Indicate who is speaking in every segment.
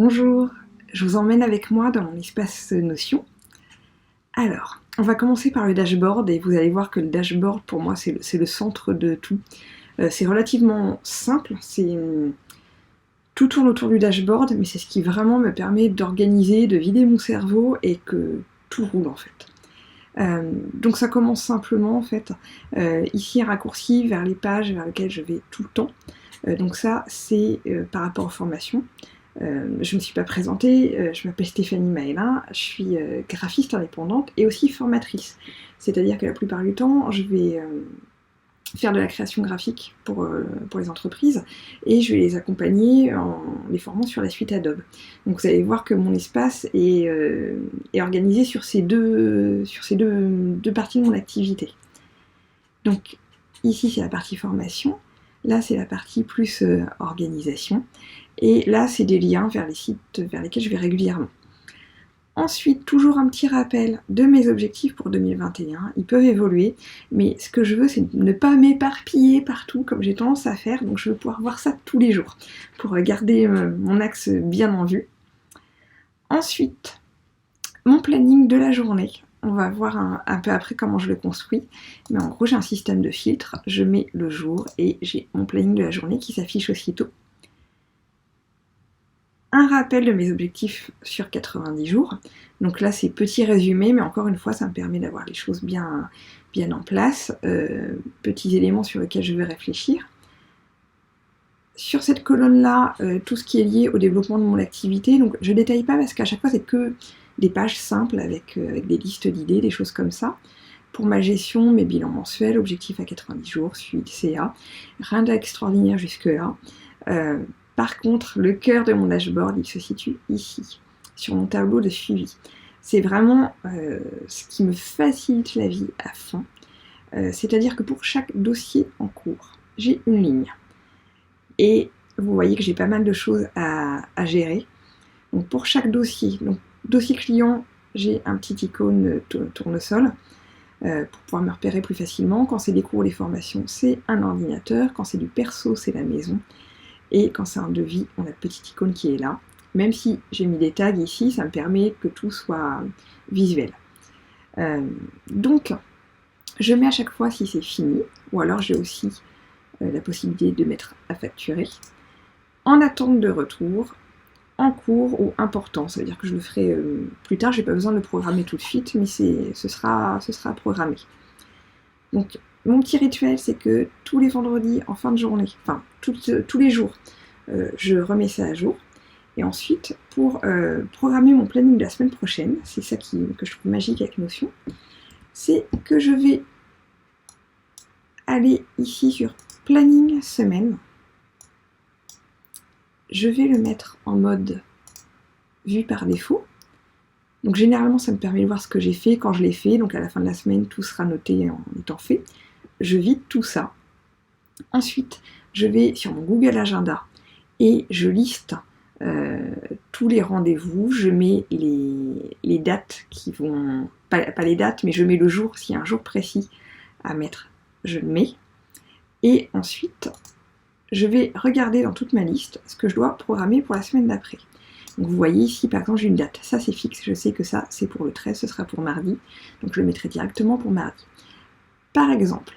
Speaker 1: Bonjour, je vous emmène avec moi dans mon espace Notion. Alors, on va commencer par le dashboard et vous allez voir que le dashboard pour moi c'est le centre de tout. C'est relativement simple, tout tourne autour du dashboard, mais c'est ce qui vraiment me permet d'organiser, de vider mon cerveau et que tout roule en fait. Donc ça commence simplement en fait, ici un raccourci vers les pages vers lesquelles je vais tout le temps. Donc ça c'est par rapport aux formations. Je ne me suis pas présentée, je m'appelle Stéphanie Maëlin, je suis graphiste indépendante et aussi formatrice. C'est-à-dire que la plupart du temps, je vais faire de la création graphique pour les entreprises et je vais les accompagner en les formant sur la suite Adobe. Donc vous allez voir que mon espace est organisé sur ces deux parties de mon activité. Donc ici c'est la partie formation, là c'est la partie plus organisation. Et là, c'est des liens vers les sites vers lesquels je vais régulièrement. Ensuite, toujours un petit rappel de mes objectifs pour 2021. Ils peuvent évoluer, mais ce que je veux, c'est ne pas m'éparpiller partout, comme j'ai tendance à faire. Donc, je veux pouvoir voir ça tous les jours, pour garder mon axe bien en vue. Ensuite, mon planning de la journée. On va voir un peu après comment je le construis. Mais en gros, j'ai un système de filtres. Je mets le jour et j'ai mon planning de la journée qui s'affiche aussitôt. Un rappel de mes objectifs sur 90 jours. Donc là, c'est petit résumé, mais encore une fois, ça me permet d'avoir les choses bien en place. Petits éléments sur lesquels je vais réfléchir. Sur cette colonne-là, tout ce qui est lié au développement de mon activité. Donc je ne détaille pas parce qu'à chaque fois, c'est que des pages simples avec des listes d'idées, des choses comme ça. Pour ma gestion, mes bilans mensuels, objectifs à 90 jours, suivi de CA. Rien d'extraordinaire jusque-là. Par contre, le cœur de mon dashboard, il se situe ici, sur mon tableau de suivi. C'est vraiment ce qui me facilite la vie à fond. C'est-à-dire que pour chaque dossier en cours, j'ai une ligne. Et vous voyez que j'ai pas mal de choses à gérer. Donc pour chaque dossier, donc dossier client, j'ai un petit icône tournesol pour pouvoir me repérer plus facilement. Quand c'est des cours ou des formations, c'est un ordinateur. Quand c'est du perso, c'est la maison. Et quand c'est un devis, on a la petite icône qui est là. Même si j'ai mis des tags ici, ça me permet que tout soit visuel. Donc, je mets à chaque fois si c'est fini, ou alors j'ai aussi la possibilité de mettre à facturer. En attente de retour, en cours ou important, ça veut dire que je le ferai plus tard, j'ai pas besoin de le programmer tout de suite, mais ce sera programmé. Donc, mon petit rituel, c'est que tous les vendredis, en fin de journée, enfin tous les jours, je remets ça à jour. Et ensuite, pour programmer mon planning de la semaine prochaine, c'est ça que je trouve magique avec Notion, c'est que je vais aller ici sur planning semaine. Je vais le mettre en mode vue par défaut. Donc généralement, ça me permet de voir ce que j'ai fait quand je l'ai fait. Donc à la fin de la semaine, tout sera noté en étant fait. Je vide tout ça. Ensuite, je vais sur mon Google Agenda et je liste tous les rendez-vous. Je mets les dates qui vont... Pas les dates, mais je mets le jour. S'il y a un jour précis à mettre, je le mets. Et ensuite, je vais regarder dans toute ma liste ce que je dois programmer pour la semaine d'après. Donc vous voyez ici, par exemple, j'ai une date. Ça, c'est fixe. Je sais que ça, c'est pour le 13, ce sera pour mardi. Donc je le mettrai directement pour mardi. Par exemple,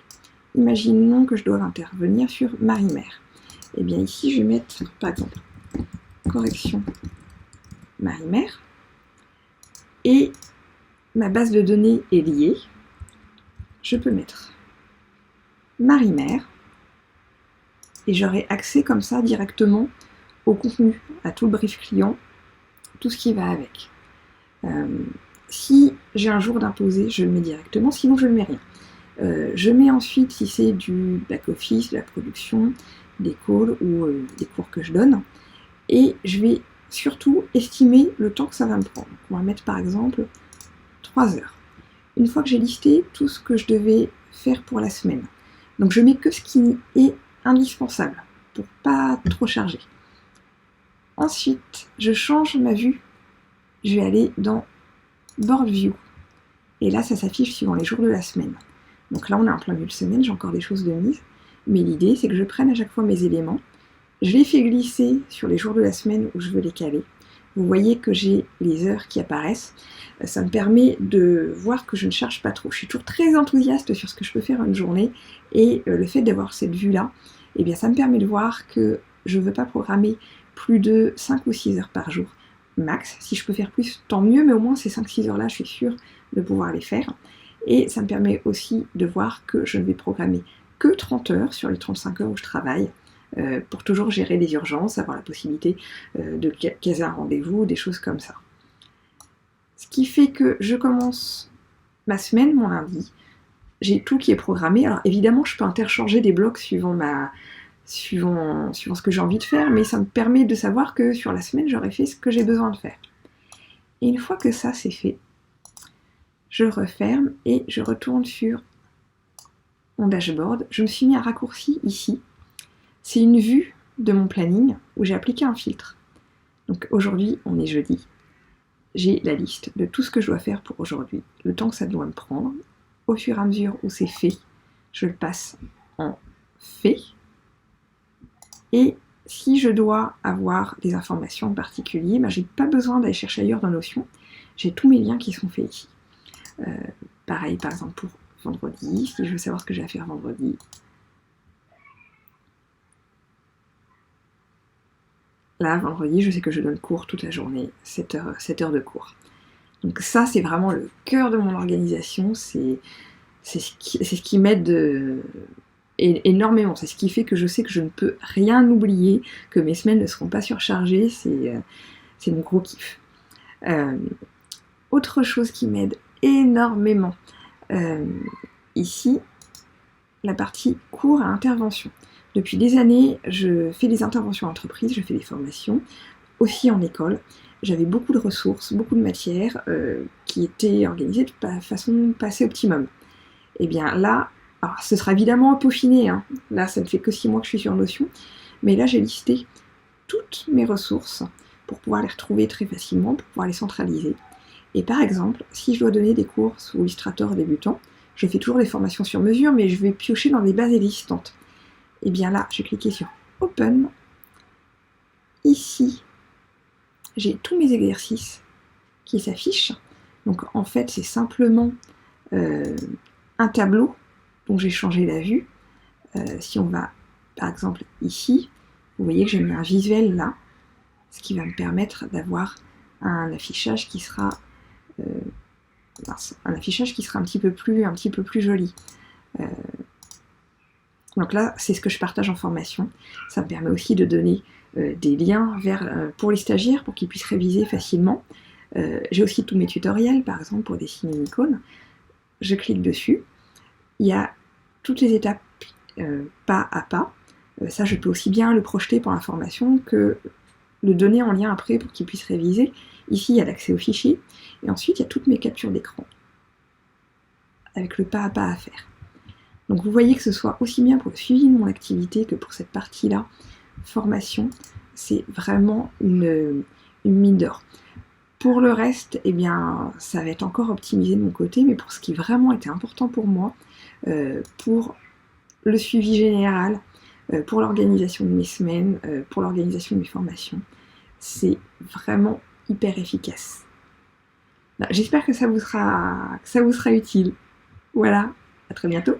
Speaker 1: imaginons que je dois intervenir sur Marie-Mère. Et bien ici, je vais mettre, par exemple, correction Marie-Mère. Et ma base de données est liée. Je peux mettre Marie-Mère. Et j'aurai accès comme ça directement au contenu, à tout le brief client, tout ce qui va avec. Si j'ai un jour d'imposé, je le mets directement, sinon je ne mets rien. Je mets ensuite, si c'est du back-office, de la production, des calls ou des cours que je donne. Et je vais surtout estimer le temps que ça va me prendre. On va mettre par exemple 3 heures. Une fois que j'ai listé tout ce que je devais faire pour la semaine. Donc je mets que ce qui est indispensable pour pas trop charger. Ensuite, je change ma vue. Je vais aller dans Board View. Et là, ça s'affiche suivant les jours de la semaine. Donc là, on est en plein milieu de semaine, j'ai encore des choses de mise. Mais l'idée, c'est que je prenne à chaque fois mes éléments, je les fais glisser sur les jours de la semaine où je veux les caler. vous voyez que j'ai les heures qui apparaissent. Ça me permet de voir que je ne cherche pas trop. Je suis toujours très enthousiaste sur ce que je peux faire une journée, et le fait d'avoir cette vue-là, eh bien, ça me permet de voir que je ne veux pas programmer plus de 5 ou 6 heures par jour max. Si je peux faire plus, tant mieux, mais au moins ces 5-6 heures-là, je suis sûre de pouvoir les faire. Et ça me permet aussi de voir que je ne vais programmer que 30 heures sur les 35 heures où je travaille, pour toujours gérer les urgences, avoir la possibilité de caser un rendez-vous, des choses comme ça. Ce qui fait que je commence ma semaine, mon lundi, j'ai tout qui est programmé. Alors évidemment, je peux interchanger des blocs suivant ce que j'ai envie de faire, mais ça me permet de savoir que sur la semaine, j'aurai fait ce que j'ai besoin de faire. Et une fois que ça c'est fait, je referme et je retourne sur mon dashboard. Je me suis mis un raccourci ici. C'est une vue de mon planning où j'ai appliqué un filtre. Donc aujourd'hui, on est jeudi. J'ai la liste de tout ce que je dois faire pour aujourd'hui, le temps que ça doit me prendre. Au fur et à mesure où c'est fait, je le passe en fait. Et si je dois avoir des informations en particulier, j'ai pas besoin d'aller chercher ailleurs dans Notion. J'ai tous mes liens qui sont faits ici. Pareil, par exemple, pour vendredi, si je veux savoir ce que j'ai à faire vendredi. Là, vendredi, je sais que je donne cours toute la journée, 7 heures de cours. Donc ça, c'est vraiment le cœur de mon organisation, c'est ce qui m'aide énormément, c'est ce qui fait que je sais que je ne peux rien oublier, que mes semaines ne seront pas surchargées, c'est mon gros kiff. Autre chose qui m'aide énormément, ici, la partie cours à intervention. Depuis des années, je fais des interventions en entreprise, je fais des formations, aussi en école. J'avais beaucoup de ressources, beaucoup de matières qui étaient organisées de façon pas assez optimum. Et bien là, alors ce sera évidemment à peaufiner, hein. Là ça ne fait que 6 mois que je suis sur Notion, mais là j'ai listé toutes mes ressources pour pouvoir les retrouver très facilement, pour pouvoir les centraliser. Et par exemple, si je dois donner des cours sous Illustrator débutant, je fais toujours des formations sur mesure, mais je vais piocher dans des bases existantes. Et bien là, je vais cliquer sur Open. Ici, j'ai tous mes exercices qui s'affichent. Donc en fait, c'est simplement un tableau dont j'ai changé la vue. Si on va, par exemple, ici, vous voyez que j'ai mis un visuel là, ce qui va me permettre d'avoir un affichage qui sera un petit peu plus joli. Donc là, c'est ce que je partage en formation. Ça me permet aussi de donner des liens pour les stagiaires pour qu'ils puissent réviser facilement. J'ai aussi tous mes tutoriels, par exemple pour dessiner une icône. Je clique dessus. Il y a toutes les étapes pas à pas. Ça, je peux aussi bien le projeter pour la formation que le donner en lien après pour qu'ils puissent réviser. Ici, il y a l'accès aux fichiers. Et ensuite, il y a toutes mes captures d'écran avec le pas à pas à faire. Donc vous voyez que ce soit aussi bien pour le suivi de mon activité que pour cette partie-là, formation, c'est vraiment une mine d'or. Pour le reste, eh bien, ça va être encore optimisé de mon côté, mais pour ce qui vraiment était important pour moi, pour le suivi général, pour l'organisation de mes semaines, pour l'organisation de mes formations, c'est vraiment hyper efficace. J'espère que ça vous sera utile. Voilà, à très bientôt.